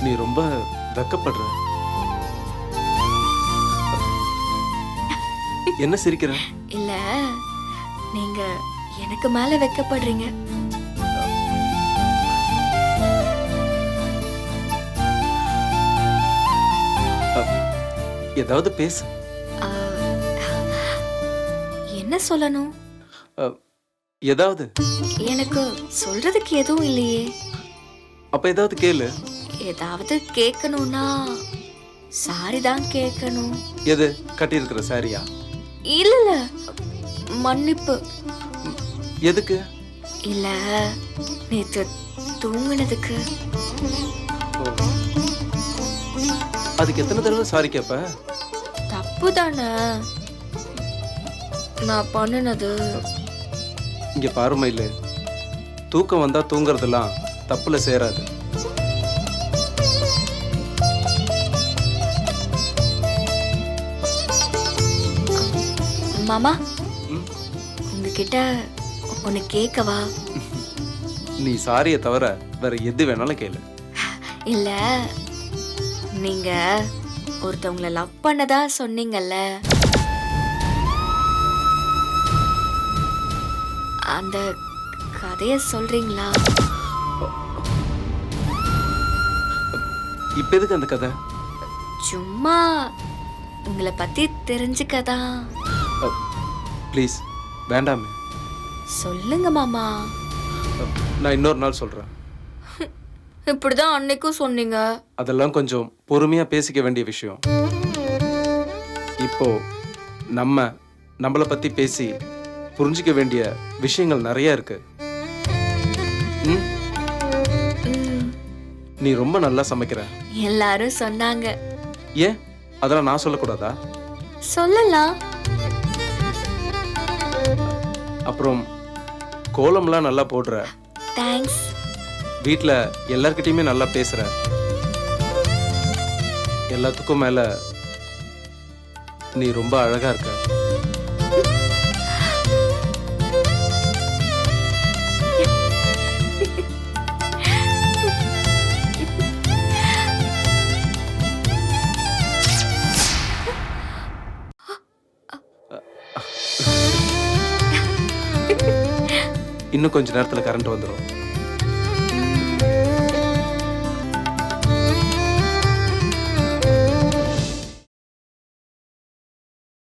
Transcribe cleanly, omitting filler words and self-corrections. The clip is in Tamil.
நீ ரொம்ப வெக்கப்படுற. என்ன சிரிக்கிற? இல்ல, நீங்க எனக்கு மேல வெக்கப்படுறீங்க. ஏதாவது பேசு. ஆ, என்ன சொல்லணும்? ஏதாவது. எனக்கு சொல்றதுக்கு எதுவும் இல்லையே. அப்ப ஏதாவது கேளு. ஏதாவது கேட்கணும்னா சாரி தான் கேட்கணும். எது? கட்டி இருக்கிற சாரியா? இல்ல இல்ல, மன்னிப்பு. எதுக்கு? இல்ல, நேத்து தூங்குனதுக்கு. ஓ. அதுக்கு எத்தனை தடவை சாரி கேப்ப? தப்பு தானே நான் பண்ணுனது. இங்க பாருமா, இல்ல தூக்கம் வந்தா தூங்குறதெல்லாம் தப்புல சேராது. மாமா, ம்? உங்ககிட்ட ஒன்னு கேட்கவா? நீ சாரிய தவிர வேற எது வேணாலும் கேளு. இல்ல, நீங்க ஒருத்தவங்கள லவ் பண்ணதா சொன்னீங்கல்ல, அந்த கதைய சொல்றீங்களா? இப்ப எதுக்கு அந்த கதை? சும்மா உங்களை பத்தி தெரிஞ்சுக்கதான். ப்ளீஸ் வேண்டாமே. சொல்லுங்க மாமா. நான் இன்னொரு நாள் சொல்றேன். இப்படிதான் அன்னைக்கும் சொன்னீங்க. அதெல்லாம் கொஞ்சம் பொறுமையா பேசிக்க வேண்டிய விஷயம். இப்போ நம்மளை பத்தி பேசி புரிஞ்சிக்க வேண்டிய விஷயங்கள் நிறைய இருக்கு. ம்? ம், நீ ரொம்ப நல்லா சமைக்கிற. எல்லாரும் சொன்னாங்க. ஏன் அதெல்லாம் நான் சொல்லக்கூடாதா? சொல்லலாம். அப்புறம் கோலம்லாம் நல்லா போடுற. தேங்க்ஸ். வீட்டில் எல்லார்கிட்டயுமே நல்லா பேசுற. எல்லாத்துக்கும் மேல நீ ரொம்ப அழகா இருக்க. இன்னும் கொஞ்ச நேரத்துல கரண்ட் வந்துடும்.